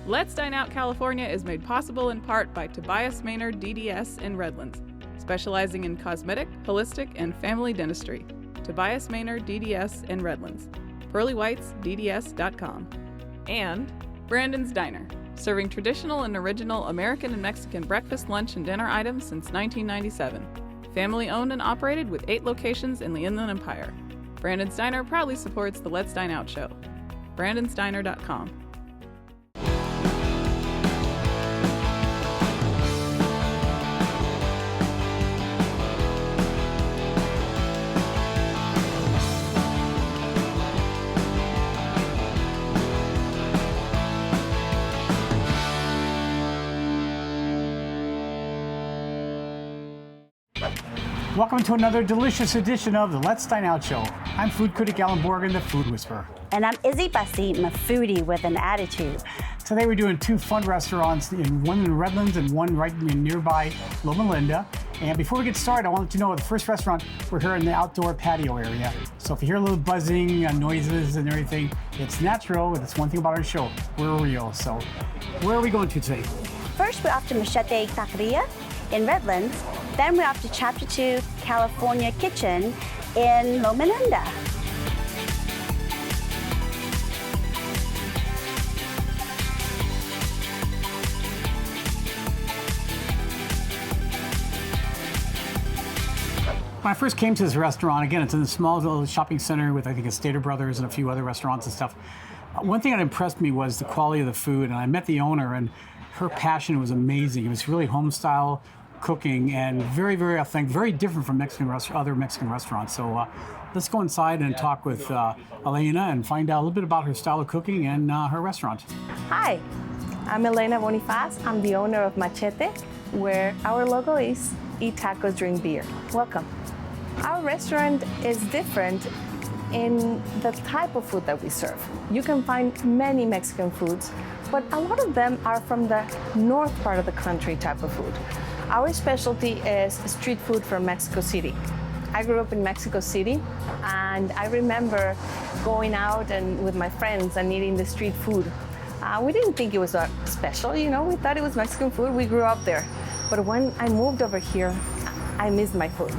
Let's Dine Out California is made possible in part by Tobias Maynard DDS in Redlands, specializing in cosmetic, holistic, and family dentistry. Tobias Maynard DDS in Redlands. PearlyWhitesDDS.com. And Brandon's Diner, serving traditional and original American and Mexican breakfast, lunch, and dinner items since 1997. Family owned and operated with 8 locations in the Inland Empire. Brandon's Diner proudly supports the Let's Dine Out show. Brandon'sDiner.com. Welcome to another delicious edition of the Let's Dine Out Show. I'm food critic Allan Borgen, the Food Whisperer. And I'm Izzy Bussey, I'm a foodie with an attitude. Today we're doing 2 fun restaurants, one in Redlands and one right in nearby Loma Linda. And before we get started, I want to know the first restaurant, we're here in the outdoor patio area. So if you hear a little buzzing, noises and everything, it's natural. That's one thing about our show. We're real. So where are we going to today? First, we're off to Machete Taqueria in Redlands. Then we're off to Chapter 2 California Kitchen in Loma Linda. When I first came to this restaurant, again, it's in a small little shopping center with, I think, a Stater Brothers and a few other restaurants and stuff. One thing that impressed me was the quality of the food, and I met the owner, and her passion was amazing. It was really home-style cooking and very, very authentic, very different from other Mexican restaurants. So let's go inside and talk with Elena and find out a little bit about her style of cooking and her restaurant. Hi, I'm Elena Bonifaz. I'm the owner of Machete, where our logo is Eat Tacos, Drink Beer. Welcome. Our restaurant is different in the type of food that we serve. You can find many Mexican foods, but a lot of them are from the north part of the country type of food. Our specialty is street food from Mexico City. I grew up in Mexico City, and I remember going out and with my friends and eating the street food. We didn't think it was that special, we thought it was Mexican food. We grew up there. But when I moved over here, I missed my food.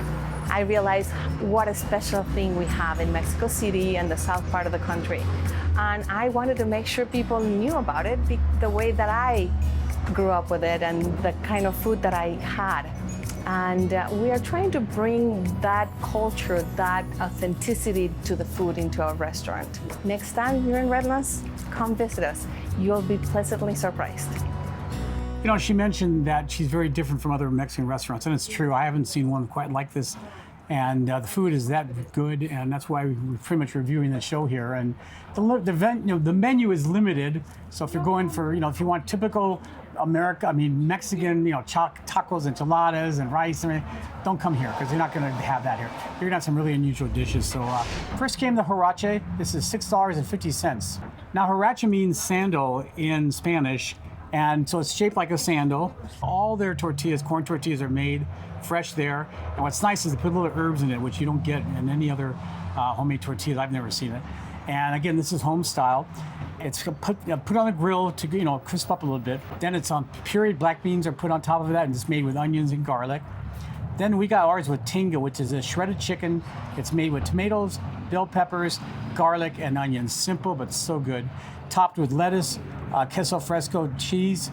I realized what a special thing we have in Mexico City and the south part of the country. And I wanted to make sure people knew about it the way that I grew up with it and the kind of food that I had. And we are trying to bring that culture, that authenticity to the food into our restaurant. Next time you're in Redlands, come visit us. You'll be pleasantly surprised. She mentioned that she's very different from other Mexican restaurants, and it's true. I haven't seen one quite like this, and the food is that good, and that's why we're pretty much reviewing the show here. And the menu is limited, so if you're going for, if you want typical Mexican, tacos, enchiladas, and rice, don't come here because you're not going to have that here. You're going to have some really unusual dishes. So first came the huarache. This is $6.50. Now, huarache means sandal in Spanish. And so it's shaped like a sandal. All their tortillas, corn tortillas, are made fresh there. And what's nice is they put little herbs in it, which you don't get in any other homemade tortillas. I've never seen it. And again, this is home style. It's put on the grill to crisp up a little bit. Then it's on pureed black beans are put on top of that, and it's made with onions and garlic. Then we got ours with tinga, which is a shredded chicken. It's made with tomatoes, bell peppers, garlic, and onions. Simple, but so good. Topped with lettuce, queso fresco cheese,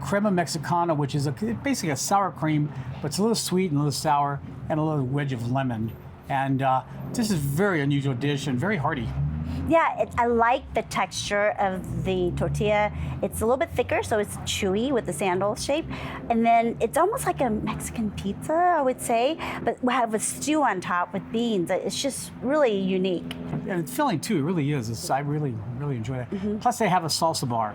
crema mexicana, which is basically a sour cream, but it's a little sweet and a little sour, and a little wedge of lemon. And this is a very unusual dish and very hearty. Yeah, I like the texture of the tortilla. It's a little bit thicker, so it's chewy with the sandal shape. And then it's almost like a Mexican pizza, I would say, but we have a stew on top with beans. It's just really unique. And it's filling too, it really is. I really, really enjoy it. Mm-hmm. Plus they have a salsa bar.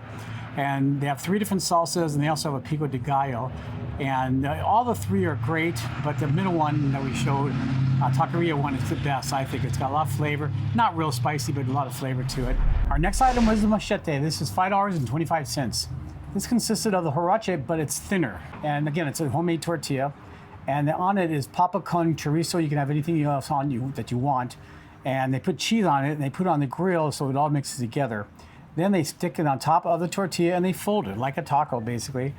And they have 3 different salsas, and they also have a pico de gallo. And all the 3 are great, but the middle one that we showed, Taqueria one, is the best, I think. It's got a lot of flavor. Not real spicy, but a lot of flavor to it. Our next item was the machete. This is $5.25. This consisted of the huarache, but it's thinner. And again, it's a homemade tortilla. And on it is papa con chorizo. You can have anything else on you that you want. And they put cheese on it, and they put it on the grill so it all mixes together. Then they stick it on top of the tortilla and they fold it like a taco, basically.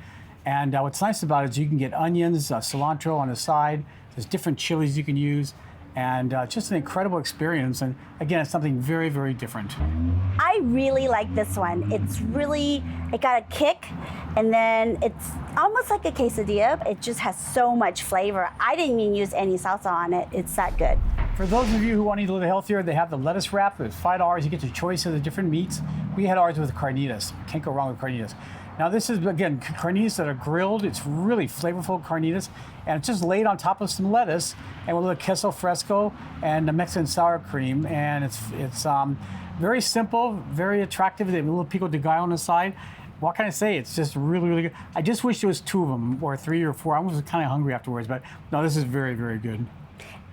And what's nice about it is you can get onions, cilantro on the side. There's different chilies you can use. And just an incredible experience. And again, it's something very, very different. I really like this one. It got a kick, and then it's almost like a quesadilla. It just has so much flavor. I didn't even use any salsa on it. It's that good. For those of you who want to eat a little healthier, they have the lettuce wrap. It's $5. You get your choice of the different meats. We had ours with carnitas. Can't go wrong with carnitas. Now this is, again, carnitas that are grilled. It's really flavorful carnitas. And it's just laid on top of some lettuce and with a little queso fresco and a Mexican sour cream. And it's very simple, very attractive. They have a little pico de gallo on the side. What can I say? It's just really, really good. I just wish there was 2 of them or 3 or 4. I was kind of hungry afterwards, but no, this is very, very good.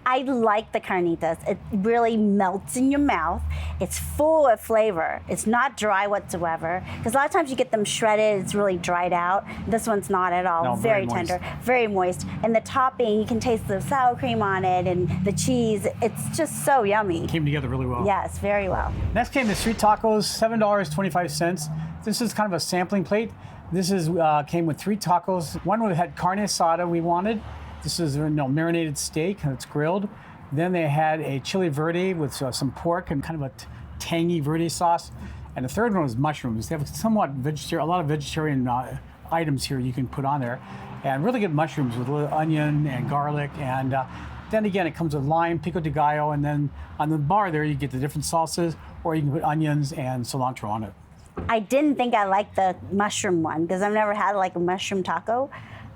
I like the carnitas. It really melts in your mouth. It's full of flavor. It's not dry whatsoever. Because a lot of times you get them shredded, it's really dried out. This one's not at all. No, very tender, very moist. And the topping, you can taste the sour cream on it and the cheese. It's just so yummy. Came together really well. Yes, very well. Next came the street tacos, $7.25. This is kind of a sampling plate. This is came with 3 tacos. One had carne asada we wanted. This is marinated steak, and it's grilled. Then they had a chili verde with some pork and kind of a tangy verde sauce. And the third one was mushrooms. They have a lot of vegetarian items here you can put on there. And really good mushrooms with a little onion and garlic. And then again, it comes with lime, pico de gallo, and then on the bar there you get the different salsas, or you can put onions and cilantro on it. I didn't think I liked the mushroom one because I've never had like a mushroom taco.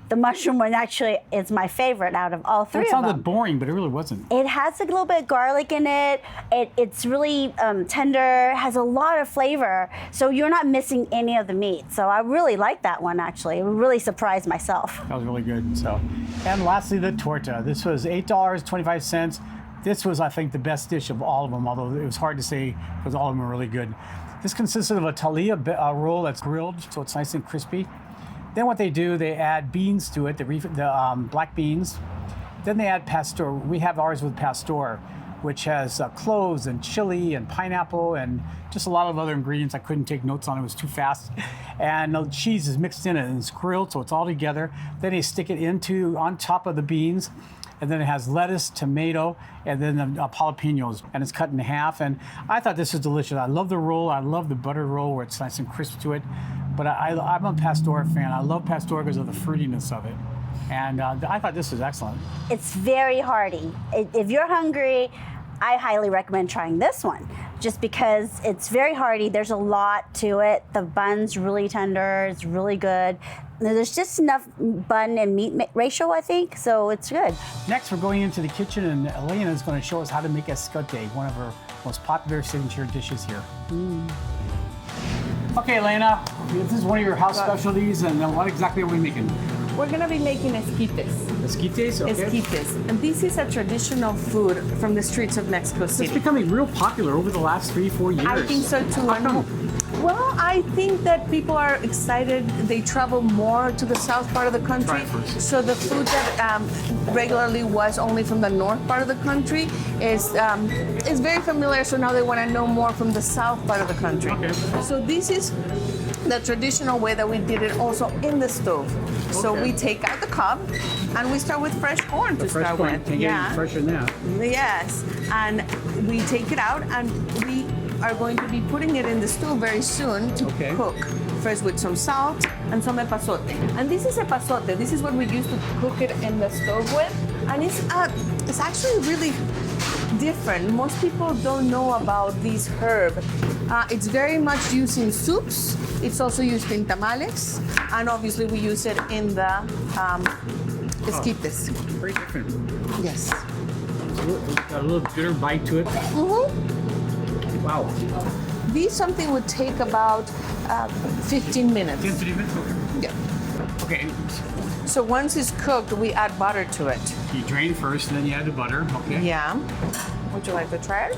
The mushroom one actually is my favorite out of all 3 of them. It sounded boring, but it really wasn't. It has a little bit of garlic in it. It's really tender, has a lot of flavor, so you're not missing any of the meat. So I really like that one, actually. It really surprised myself. That was really good. And lastly, the torta. This was $8.25. This was, I think, the best dish of all of them, although it was hard to say because all of them were really good. This consisted of a talia roll that's grilled, so it's nice and crispy. Then what they do, they add beans to it, the black beans. Then they add pastor. We have ours with pastor, which has cloves and chili and pineapple and just a lot of other ingredients. I couldn't take notes on it, was too fast. And the cheese is mixed in it and it's grilled, so it's all together. Then they stick it on top of the beans. And then it has lettuce, tomato, and then the jalapenos, and it's cut in half. And I thought this was delicious. I love the roll. I love the butter roll where it's nice and crisp to it. But I'm a pastor fan. I love pastor because of the fruitiness of it. And I thought this was excellent. It's very hearty. If you're hungry, I highly recommend trying this one just because it's very hearty. There's a lot to it. The bun's really tender. It's really good. There's just enough bun and meat ratio, I think, so it's good. Next, we're going into the kitchen, and Elena is going to show us how to make escote, one of her most popular signature dishes here. Okay, Elena, this is one of your house specialties, and what exactly are we making? We're gonna be making esquites. Esquites? Okay. Esquites. And this is a traditional food from the streets of Mexico City. It's becoming real popular over the last 3-4 years. I think so too. How come? Well, I think that people are excited. They travel more to the south part of the country. So the food that regularly was only from the north part of the country is very familiar. So now they want to know more from the south part of the country. Okay. So this is the traditional way that we did it also in the stove. Okay. So we take out the cob and we start with fresh corn to start with. Can't get any fresher than that. Yes, and we take it out and we are going to be putting it in the stove very soon to cook. First with some salt and some epazote. And this is epazote. This is what we use to cook it in the stove with. And it's actually really different. Most people don't know about this herb. It's very much used in soups. It's also used in tamales. And obviously we use it in the esquites. Very different. Yes. It's got a little bitter bite to it. Wow. This something would take about 15 minutes. 15 minutes? Okay. Yeah. Okay. So once it's cooked, we add butter to it. You drain first, and then you add the butter. Okay. Yeah. Would you like to try it?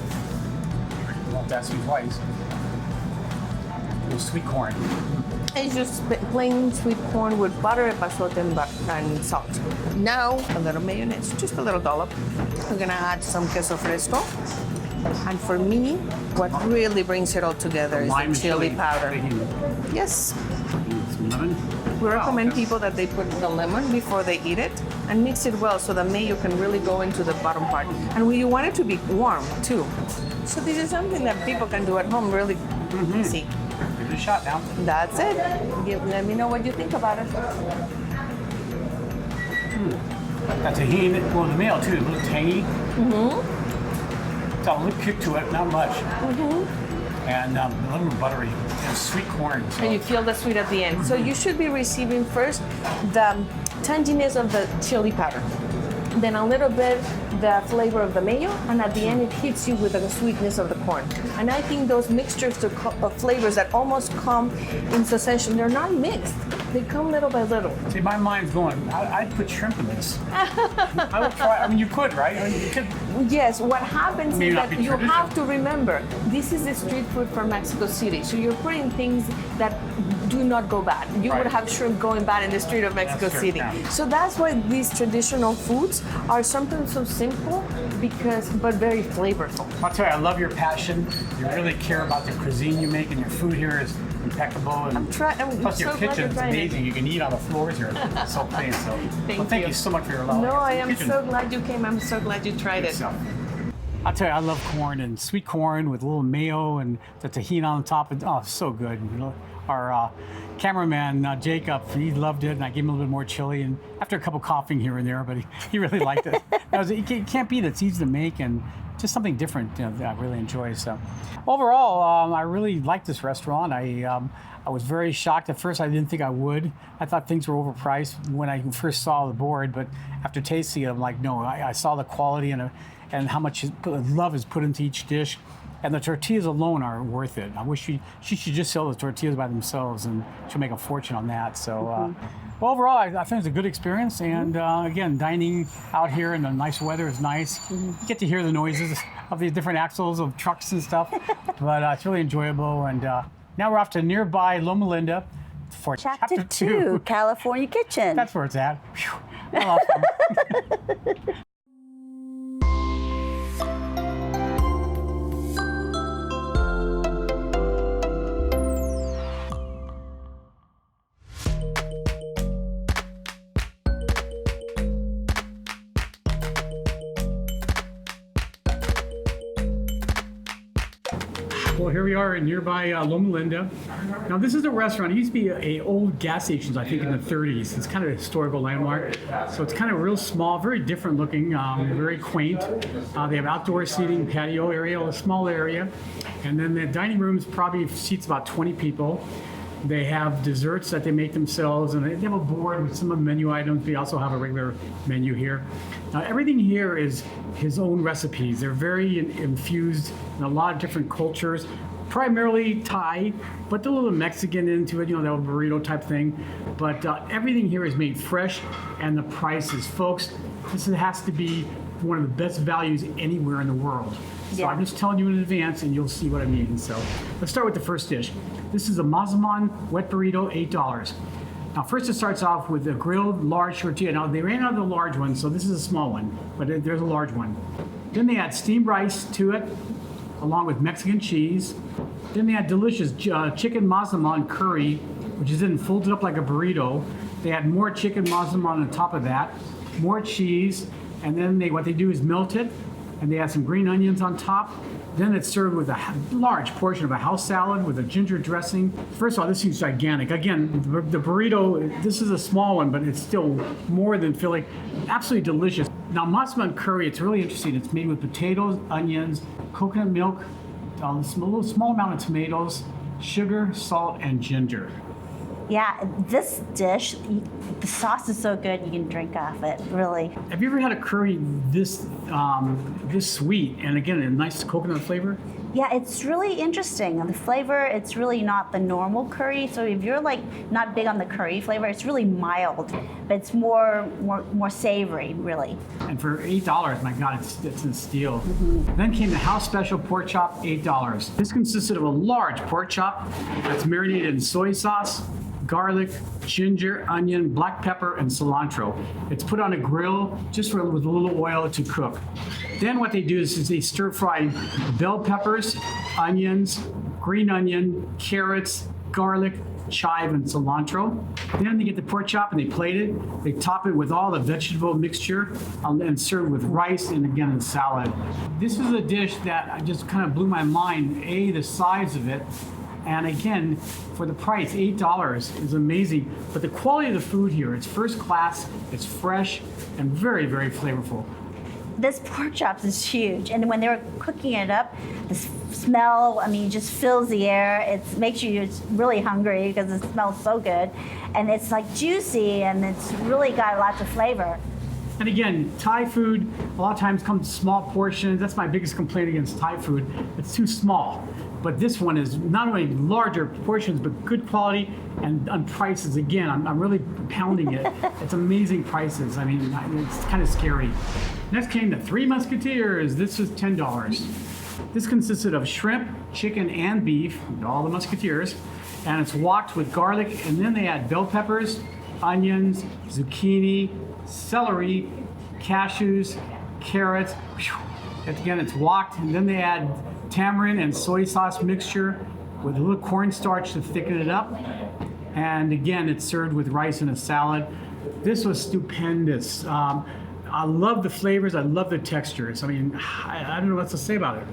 You won't ask me twice. A little sweet corn. It's just plain sweet corn with butter, epazote, and salt. Now, a little mayonnaise, just a little dollop. We're gonna add some queso fresco. And for me, what really brings it all together is Lime the chili powder. Tahini. Yes. Some lemon. We recommend people that they put the lemon before they eat it and mix it well so the mayo can really go into the bottom part. And you want it to be warm too. So this is something that people can do at home really easy. Give it a shot now. That's it. Let me know what you think about it. That tahini, well, the mayo too, a little tangy. It's got a little kick to it, not much. And a little buttery and sweet corn. So. And you feel the sweet at the end. So you should be receiving first the tanginess of the chili powder, then a little bit the flavor of the mayo, and at the end it hits you with the sweetness of the corn. And I think those mixtures of flavors that almost come in succession, they're not mixed. They come little by little. See, my mind's going, I'd put shrimp in this. I would try, I mean, you could, right? I mean, you could. Yes, what happens May is not that be you traditional. have to remember, this is the street food from Mexico City. So you're putting things that do not go bad. You Right. would have shrimp going bad in the street of Mexico true, City. yeah. So that's why these traditional foods are sometimes so simple but very flavorful. I'll tell you, I love your passion. You really care about the cuisine you make, and your food here is impeccable. And I'm plus, your so glad you're kitchen's trying it. amazing. You can eat on the floors here. It's so clean. So, thank you so much for your love. No, I am Kitchen. so glad you came. I'm so glad you tried it. So, I'll tell you, I love corn and sweet corn with a little mayo and the tahini on top. Oh, so good. You know, our cameraman, Jacob, he loved it, and I gave him a little bit more chili. And after a couple coughing here and there, but he really liked it. You can't beat it. It's easy to make and just something different, you know, that I really enjoy. So, overall, I really like this restaurant. I was very shocked at first. I didn't think I would. I thought things were overpriced when I first saw the board, but after tasting it, I'm like, no. I saw the quality and how much love is put into each dish. And the tortillas alone are worth it. I wish she should just sell the tortillas by themselves, and she'll make a fortune on that. So overall, I think it's a good experience. And again, dining out here in the nice weather is nice. You get to hear the noises of the different axles of trucks and stuff. But it's really enjoyable. And now we're off to nearby Loma Linda for Chapter 2, California Kitchen. That's where it's at. Whew. Awesome. Well, here we are in nearby Loma Linda. Now, this is a restaurant. It used to be a old gas station, I think, in the 30s. It's kind of a historical landmark. So it's kind of real small, very different looking, very quaint. They have outdoor seating, patio area, a small area. And then the dining rooms probably seats about 20 people. They have desserts that they make themselves, and they have a board with some of the menu items. They also have a regular menu here. Now, everything here is his own recipes. They're very infused in a lot of different cultures, primarily Thai, but a little Mexican into it, you know, that burrito type thing. But everything here is made fresh, and the prices, folks, this has to be one of the best values anywhere in the world. So I'm just telling you in advance, and you'll see what I mean. So let's start with the first dish. This is a Mazaman wet burrito, $8. Now, first it starts off with a grilled large tortilla. Now, they ran out of the large one, so this is a small one, but there's a large one. Then they add steamed rice to it, along with Mexican cheese. Then they add delicious chicken Mazaman curry, which is then folded up like a burrito. They add more chicken Mazaman on top of that, more cheese, and then what they do is melt it, and they add some green onions on top. Then it's served with a large portion of a house salad with a ginger dressing. First of all, this seems gigantic. Again, the burrito, this is a small one, but it's still more than filling. Absolutely delicious. Now, Mazaman curry, it's really interesting. It's made with potatoes, onions, coconut milk, a little small amount of tomatoes, sugar, salt, and ginger. Yeah, this dish, the sauce is so good you can drink off it, really. Have you ever had a curry this sweet, and again, a nice coconut flavor? Yeah, it's really interesting. The flavor, it's really not the normal curry. So if you're like not big on the curry flavor, it's really mild, but it's more savory, really. And for $8, my God, it's a steal. Then came the house special pork chop, $8. This consisted of a large pork chop that's marinated in soy sauce, garlic, ginger, onion, black pepper, and cilantro. It's put on a grill just with a little oil to cook. Then what they do is they stir fry bell peppers, onions, green onion, carrots, garlic, chive, and cilantro. Then they get the pork chop and they plate it. They top it with all the vegetable mixture and serve with rice and again in salad. This is a dish that just kind of blew my mind. The size of it, and again, for the price, $8 is amazing. But the quality of the food here, it's first class, it's fresh, and very, very flavorful. This pork chops is huge, and when they were cooking it up, the smell, just fills the air. It makes you just really hungry because it smells so good, and it's like juicy, and it's really got lots of flavor. And again, Thai food a lot of times comes in small portions. That's my biggest complaint against Thai food. It's too small. But this one is not only larger portions, but good quality and on prices. Again, I'm really pounding it. It's amazing prices. It's kind of scary. Next came the Three Musketeers. This was $10. This consisted of shrimp, chicken, and beef, all the Musketeers, and it's woked with garlic, and then they add bell peppers, onions, zucchini, celery, cashews, carrots. Again, it's woked, and then they add tamarind and soy sauce mixture with a little cornstarch to thicken it up. And again, it's served with rice and a salad. This was stupendous. I love the flavors. I love the textures. I don't know what to say about it.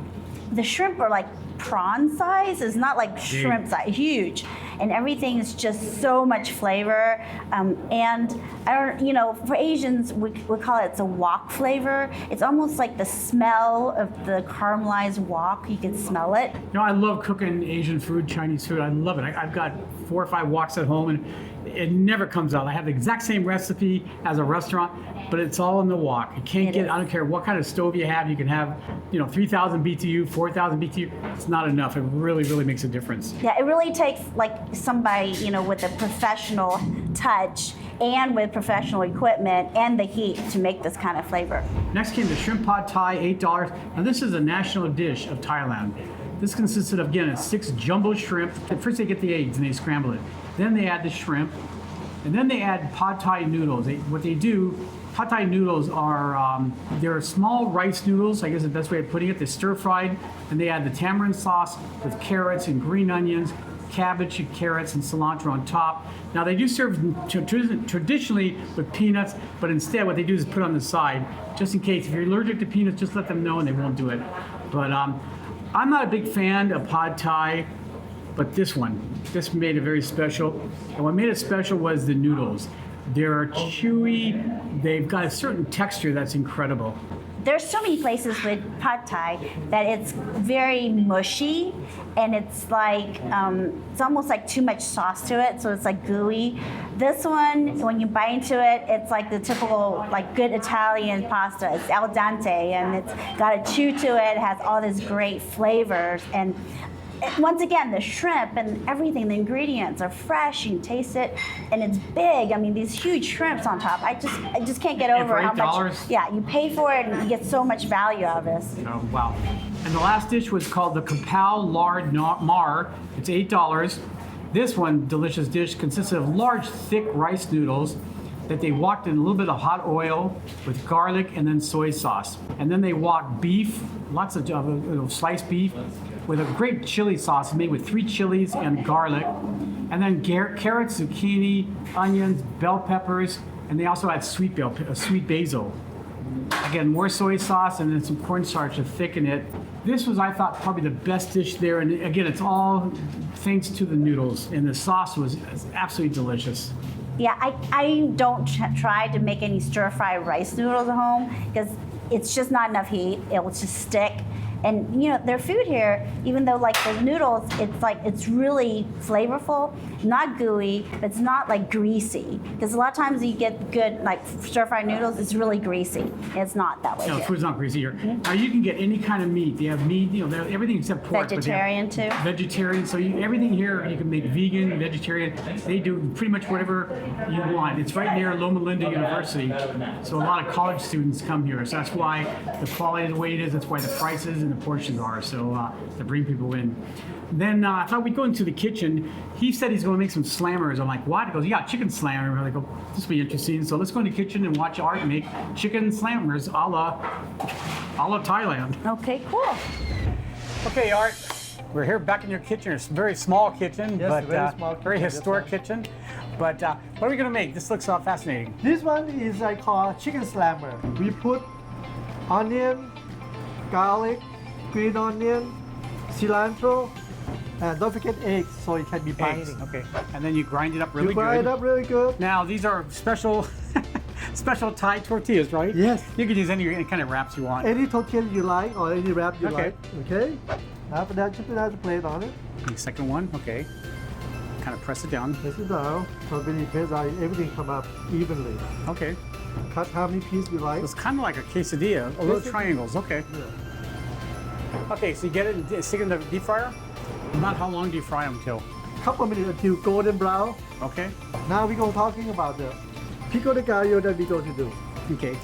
The shrimp are like prawn size. It's not like shrimp size, huge. And everything is just so much flavor. And I don't, for Asians, we call it the wok flavor. It's almost like the smell of the caramelized wok. You can smell it. I love cooking Asian food, Chinese food. I love it. I've got 4 or 5 woks at home, and it never comes out. I have the exact same recipe as a restaurant, but it's all in the wok. You can't get, I don't care what kind of stove you have. You can have, 3,000 BTU, 4,000 BTU. It's not enough. It really, really makes a difference. Yeah, it really takes like somebody, with a professional touch and with professional equipment and the heat to make this kind of flavor. Next came the shrimp pad thai, $8. Now this is a national dish of Thailand. This consisted of, again, 6 jumbo shrimp. First they get the eggs and they scramble it. Then they add the shrimp. And then they add pad thai noodles. What they do, pad thai noodles are, they're small rice noodles, I guess the best way of putting it. They're stir fried, and they add the tamarind sauce with carrots and green onions, cabbage and carrots and cilantro on top. Now they do serve traditionally with peanuts, but instead what they do is put on the side, just in case. If you're allergic to peanuts, just let them know and they won't do it. But I'm not a big fan of pad thai, but this made it very special. And what made it special was the noodles. They're chewy, they've got a certain texture that's incredible. There's so many places with pad thai that it's very mushy, and it's like, it's almost like too much sauce to it, so it's like gooey. This one, when you bite into it, it's like the typical, like good Italian pasta. It's al dente, and it's got a chew to it, has all these great flavors. And once again, the shrimp and everything, the ingredients are fresh. You can taste it, and it's big. These huge shrimps on top. I just can't get over how much. Yeah, you pay for it, and you get so much value out of this. Oh wow! And the last dish was called the Kapow Lard Mar. It's $8. This one delicious dish consists of large, thick rice noodles that they woked in a little bit of hot oil with garlic and then soy sauce. And then they wok beef, lots of sliced beef, with a great chili sauce made with 3 chilies and garlic. And then carrots, zucchini, onions, bell peppers, and they also add sweet basil. Again, more soy sauce and then some cornstarch to thicken it. This was, I thought, probably the best dish there. And again, it's all thanks to the noodles. And the sauce was absolutely delicious. Yeah, I don't try to make any stir-fry rice noodles at home because it's just not enough heat. It will just stick. And their food here, even though like the noodles, it's really flavorful, not gooey, but it's not like greasy. Because a lot of times you get good like stir-fried noodles, it's really greasy. It's not that way. No, here. food's not greasy here. Mm-hmm. Now you can get any kind of meat. They have meat, they have everything except pork. Vegetarian too. Vegetarian. So everything here you can make vegan, vegetarian. They do pretty much whatever you want. It's right near Loma Linda University, so a lot of college students come here. So that's why the quality is the way it is. That's why the prices and the portions are. So to bring people in. Then I thought we'd go into the kitchen. He said he's going to make some slammers. I'm like, what? He goes, yeah, chicken slammer. I'm like, oh, this will be interesting. So let's go in the kitchen and watch Art make chicken slammers a la Thailand. Okay, cool. Okay, Art, we're here back in your kitchen. It's a very small kitchen, Yes, but very small kitchen, very that's historic right. kitchen. But what are we going to make? This looks fascinating. This one is I call chicken slammer. We put onion, garlic, green onion, cilantro, and don't forget eggs so it can be Eggs, binding. okay. And then you grind it up really You grind good. it up really good. Now, these are special special Thai tortillas, right? Yes. You can use any kind of wraps you want. Any tortilla you like or any wrap you Okay. like. Okay. After that, you put out the plate on it. The second one, okay. Kind of press it down. Press it down. So when it press out, everything come up evenly. Okay. Cut how many pieces you like. It's kind of like a quesadilla, a little Quesadilla. triangles, okay. Yeah. Okay, so you get it and stick it in the deep fryer? About how long do you fry them till? Couple minutes until golden brown. Okay. Now we're going talking about the pico de gallo that we're going to do. Okay.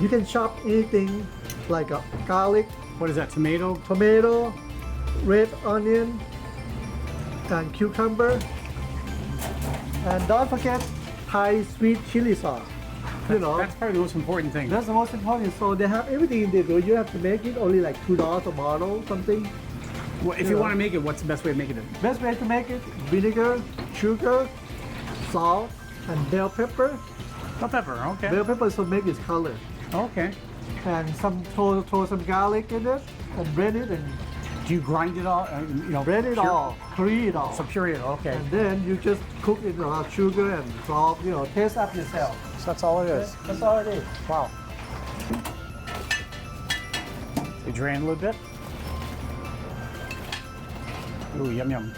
You can chop anything like a garlic, What is that, tomato? tomato, red onion, and cucumber. And don't forget Thai sweet chili sauce. You know, That's probably the most important thing. that's the most important. So they have everything in there. You have to make it only like $2 a bottle, something. Well, if you want to make it, what's the best way of making it? Best way to make it: vinegar, sugar, salt, and bell pepper. Bell pepper, okay. Bell pepper so make its color. Okay. And throw some garlic in it and blend it and Do you grind it all? blend it pure- all, puree it all. So puree it, okay. And then you just cook it with sugar and salt, taste up yourself. So that's all it is. That's all it is. Wow. You drain a little bit. Ooh, yum yum.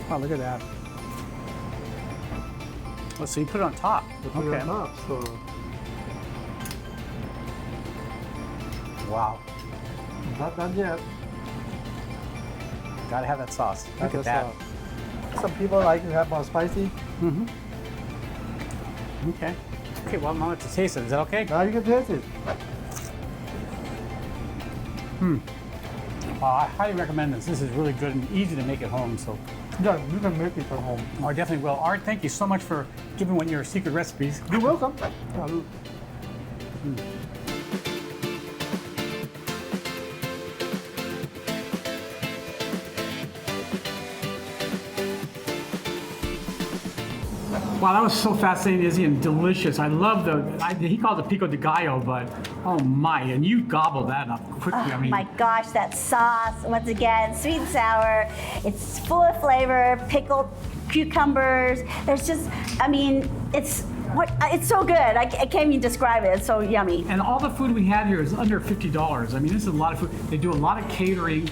Wow, look at that. Oh, so you put it on top. Put it on top. So Wow. not done yet. Gotta have that sauce. Look at That's that. all. Some people like to have more spicy. Okay. Okay, well, I'm gonna have to taste it. Is that okay? Now you can taste it. I highly recommend this. This is really good and easy to make at home. So Yeah, you can make it at home. I definitely will. Art, thank you so much for giving one of your secret recipes. You're welcome. Wow, that was so fascinating, Izzy, and delicious. I love he called it pico de gallo, but oh my, and you gobbled that up quickly. Oh my gosh, that sauce, once again, sweet and sour. It's full of flavor, pickled cucumbers. There's just, it's so good. I can't even describe it. It's so yummy. And all the food we had here is under $50. I mean, this is a lot of food. They do a lot of catering.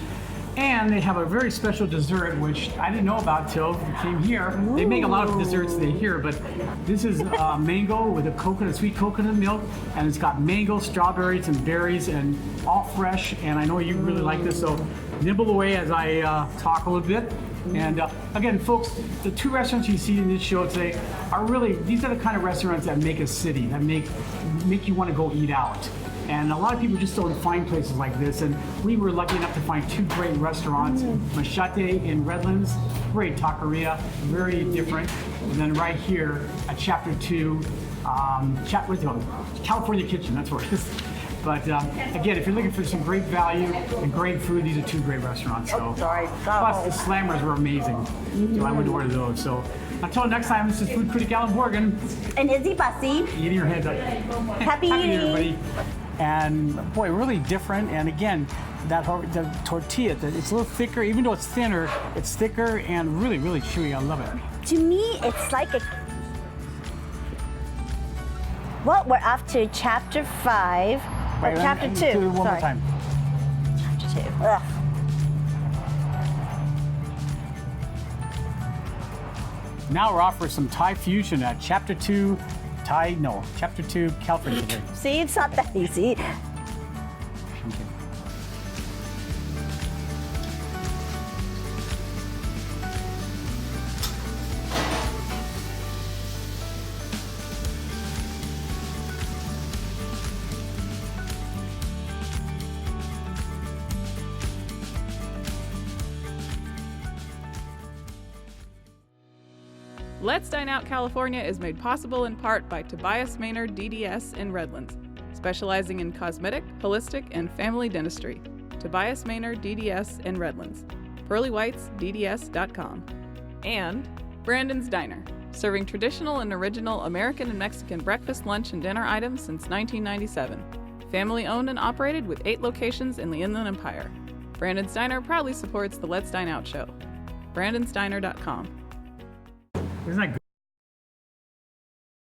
And they have a very special dessert, which I didn't know about till we came here. They make a lot of desserts here, but this is mango with a sweet coconut milk, and it's got mango, strawberries, and berries, and all fresh. And I know you really like this, so nibble away as I talk a little bit. And again, folks, the two restaurants you see in this show today are these are the kind of restaurants that make a city, that make you want to go eat out. And a lot of people just don't find places like this. And we were lucky enough to find two great restaurants. Machete in Redlands, great taqueria, very different. And then right here at Chapter 2, California Kitchen, that's where it is. But again, if you're looking for some great value and great food, these are two great restaurants. So. Plus, the slammers were amazing. So I would order those. So until next time, this is food critic Allan Borgen. And Izzy Bussy. Eating your head up. Happy eating. Everybody. And boy, really different. And again, the tortilla, it's a little thicker. Even though it's thinner, it's thicker and really, really chewy. I love it. To me, it's like a... Well, we're off to chapter 5. Or chapter 2. Do it one more Sorry. time. Chapter 2. Ugh. Now we're off for some Thai fusion at Chapter 2, Chapter 2, California. See, it's not that easy. Let's Dine Out California is made possible in part by Tobias Maynard DDS in Redlands, specializing in cosmetic, holistic, and family dentistry. Tobias Maynard DDS in Redlands. PearlyWhitesDDS.com. And Brandon's Diner, serving traditional and original American and Mexican breakfast, lunch, and dinner items since 1997. Family owned and operated with 8 locations in the Inland Empire. Brandon's Diner proudly supports the Let's Dine Out show. Brandon'sDiner.com. Isn't that good?